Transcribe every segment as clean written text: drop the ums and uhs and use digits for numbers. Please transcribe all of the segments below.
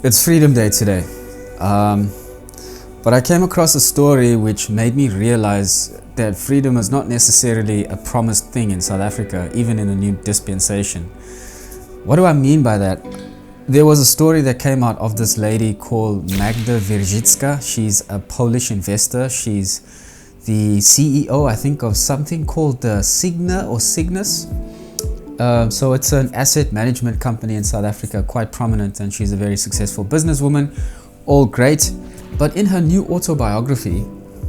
It's Freedom Day today, but I came across a story which made me realize that freedom is not necessarily a promised thing in South Africa, even in the new dispensation. What do I mean by that? There was a story that came out of this lady called Magda Wierzycka. She's a Polish investor. She's the CEO, I think, of something called the Signa or Cygnus. So it's an asset management company in South Africa, quite prominent, and she's a very successful businesswoman, all great. But in her new autobiography,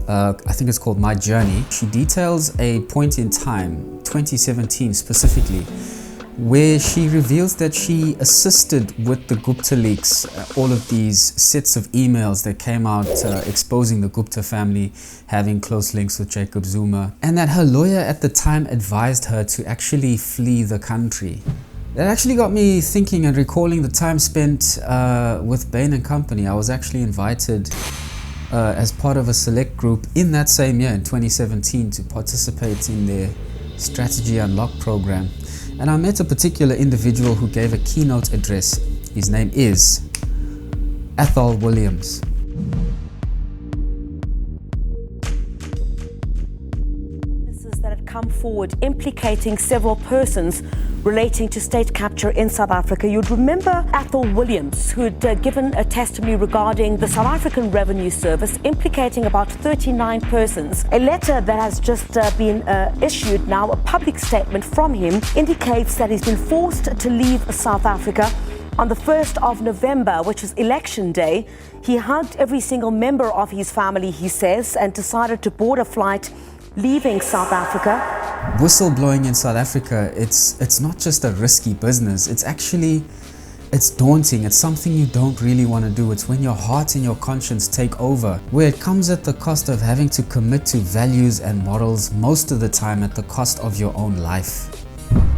I think it's called My Journey, she details a point in time, 2017 specifically, where she reveals that she assisted with the Guptaleaks, all of these sets of emails that came out exposing the Gupta family having close links with Jacob Zuma, and that her lawyer at the time advised her to actually flee the country. That actually got me thinking and recalling the time spent with Bain & Company. I was actually invited as part of a select group in that same year, in 2017, to participate in their Strategy Unlock program. And I met a particular individual who gave a keynote address. His name is Athol Williams. That had come forward implicating several persons relating to state capture in South Africa. You'd remember Athol Williams, who had given a testimony regarding the South African Revenue Service implicating about 39 persons. A letter that has just been issued now, a public statement from him, indicates that he's been forced to leave South Africa on the 1st of November, which was election day. He hugged every single member of his family, he says, and decided to board a flight leaving South Africa. Whistleblowing in South Africa, it's not just a risky business. It's daunting. It's something you don't really want to do. It's when your heart and your conscience take over, where it comes at the cost of having to commit to values and morals, most of the time at the cost of your own life.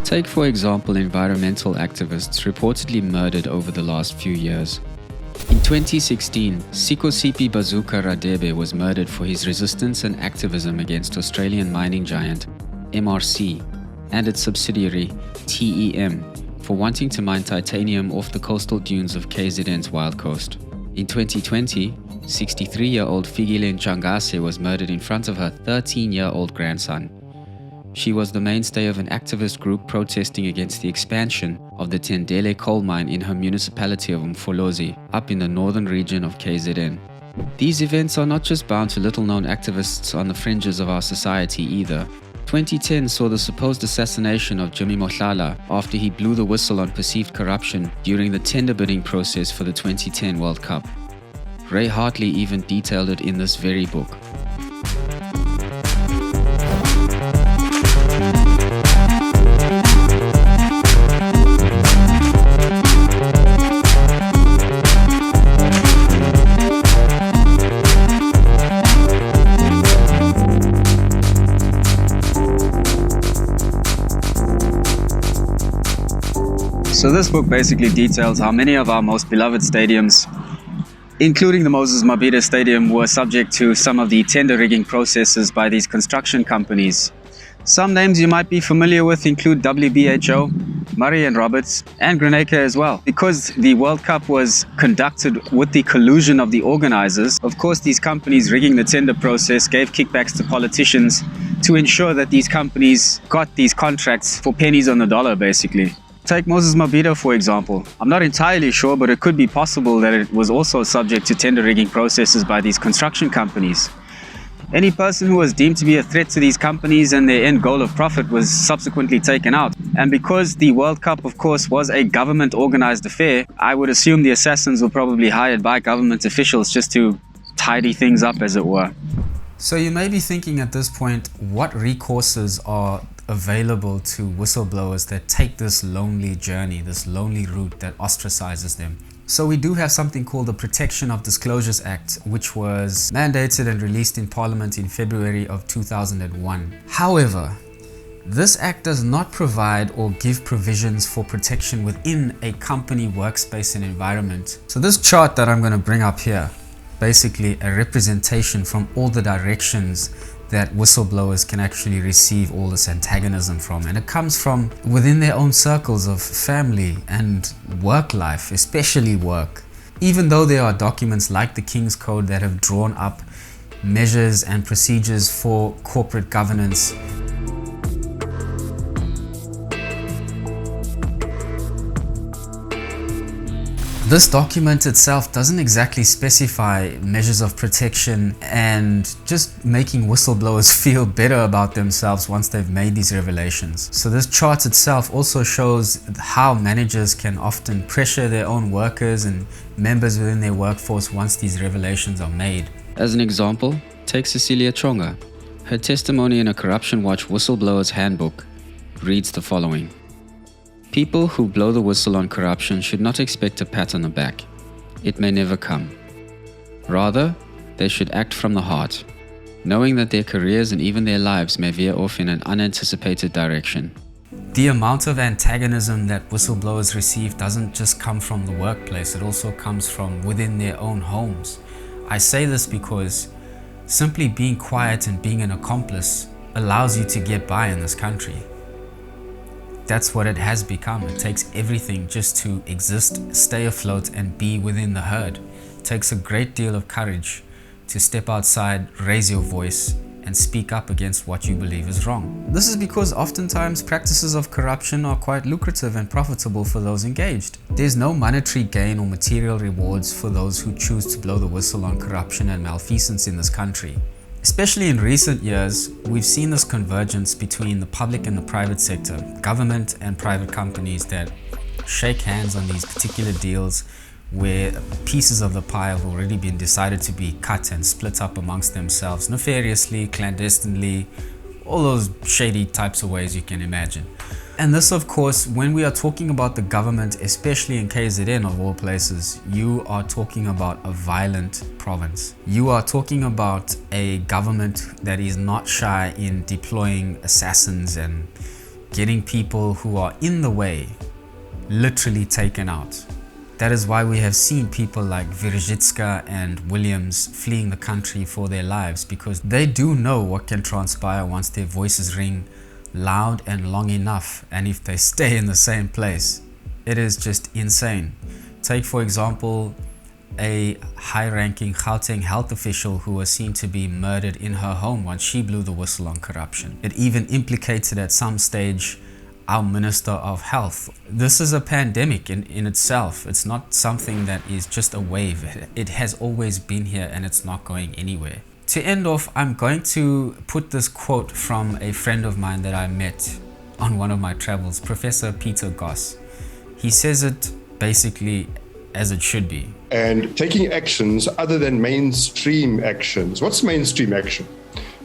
Take, for example, environmental activists reportedly murdered over the last few years. In 2016, Sikosipi Bazuka Radebe was murdered for his resistance and activism against Australian mining giant MRC and its subsidiary TEM for wanting to mine titanium off the coastal dunes of KZN's Wild Coast. In 2020, 63-year-old Figile Ntshangase was murdered in front of her 13-year-old grandson. She was the mainstay of an activist group protesting against the expansion of the Tendele coal mine in her municipality of Mfolozi, up in the northern region of KZN. These events are not just bound to little-known activists on the fringes of our society either. 2010 saw the supposed assassination of Jimmy Mohlala after he blew the whistle on perceived corruption during the tender bidding process for the 2010 World Cup. Ray Hartley even detailed it in this very book. So this book basically details how many of our most beloved stadiums, including the Moses Mabhida Stadium, were subject to some of the tender rigging processes by these construction companies. Some names you might be familiar with include WBHO, Murray and Roberts, and Greneke as well. Because the World Cup was conducted with the collusion of the organizers, of course these companies rigging the tender process gave kickbacks to politicians to ensure that these companies got these contracts for pennies on the dollar, basically. Take Moses Mabhida, for example. I'm not entirely sure, but it could be possible that it was also subject to tender rigging processes by these construction companies. Any person who was deemed to be a threat to these companies and their end goal of profit was subsequently taken out. And because the World Cup, of course, was a government-organized affair, I would assume the assassins were probably hired by government officials just to tidy things up, as it were. So you may be thinking at this point, what recourses are available to whistleblowers that take this lonely journey, this lonely route that ostracizes them? So we do have something called the Protection of Disclosures Act, which was mandated and released in Parliament in February of 2001. However, this act does not provide or give provisions for protection within a company workspace and environment. So this chart that I'm going to bring up here, basically a representation from all the directions that whistleblowers can actually receive all this antagonism from. And it comes from within their own circles of family and work life, especially work. Even though there are documents like the King's Code that have drawn up measures and procedures for corporate governance, this document itself doesn't exactly specify measures of protection and just making whistleblowers feel better about themselves once they've made these revelations. So this chart itself also shows how managers can often pressure their own workers and members within their workforce once these revelations are made. As an example, take Cecilia Chonga. Her testimony in a Corruption Watch Whistleblower's Handbook reads the following. People who blow the whistle on corruption should not expect a pat on the back. It may never come. Rather, they should act from the heart, knowing that their careers and even their lives may veer off in an unanticipated direction. The amount of antagonism that whistleblowers receive doesn't just come from the workplace, it also comes from within their own homes. I say this because simply being quiet and being an accomplice allows you to get by in this country. That's what it has become. It takes everything just to exist, stay afloat, and be within the herd. It takes a great deal of courage to step outside, raise your voice, and speak up against what you believe is wrong. This is because oftentimes practices of corruption are quite lucrative and profitable for those engaged. There's no monetary gain or material rewards for those who choose to blow the whistle on corruption and malfeasance in this country. Especially in recent years, we've seen this convergence between the public and the private sector, government and private companies that shake hands on these particular deals where pieces of the pie have already been decided to be cut and split up amongst themselves, nefariously, clandestinely, all those shady types of ways you can imagine. And this, of course, when we are talking about the government, especially in KZN of all places, you are talking about a violent province. You are talking about a government that is not shy in deploying assassins and getting people who are in the way literally taken out. That is why we have seen people like Wierzycka and Williams fleeing the country for their lives, because they do know what can transpire once their voices ring loud and long enough, and if they stay in the same place, it is just insane. Take for example a high-ranking Gauteng health official who was seen to be murdered in her home once she blew the whistle on corruption. It even implicated at some stage our Minister of Health. This is a pandemic in itself. It's not something that is just a wave. It has always been here and it's not going anywhere. To end off, I'm going to put this quote from a friend of mine that I met on one of my travels, Professor Peter Goss. He says it basically as it should be. And taking actions other than mainstream actions. What's mainstream action?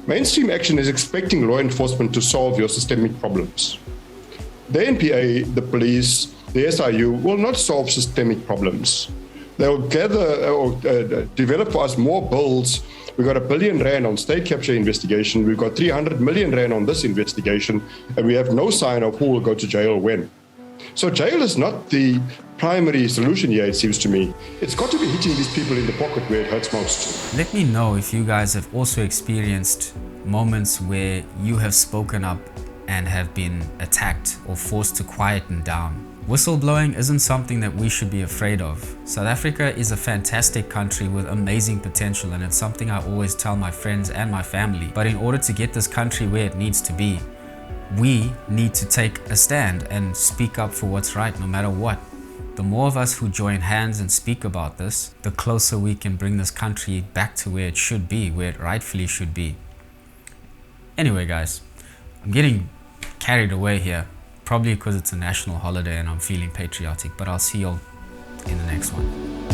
Mainstream action is expecting law enforcement to solve your systemic problems. The NPA, the police, the SIU will not solve systemic problems. They'll gather or develop for us more bills. We've got R1 billion on state capture investigation. We've got 300 million rand on this investigation, and we have no sign of who will go to jail when. So jail is not the primary solution here, it seems to me. It's got to be hitting these people in the pocket where it hurts most. Let me know if you guys have also experienced moments where you have spoken up and have been attacked or forced to quieten down. Whistleblowing isn't something that we should be afraid of. South Africa is a fantastic country with amazing potential, and it's something I always tell my friends and my family. But in order to get this country where it needs to be, we need to take a stand and speak up for what's right no matter what. The more of us who join hands and speak about this, the closer we can bring this country back to where it should be, where it rightfully should be. Anyway guys, I'm getting carried away here. Probably because it's a national holiday and I'm feeling patriotic, but I'll see y'all in the next one.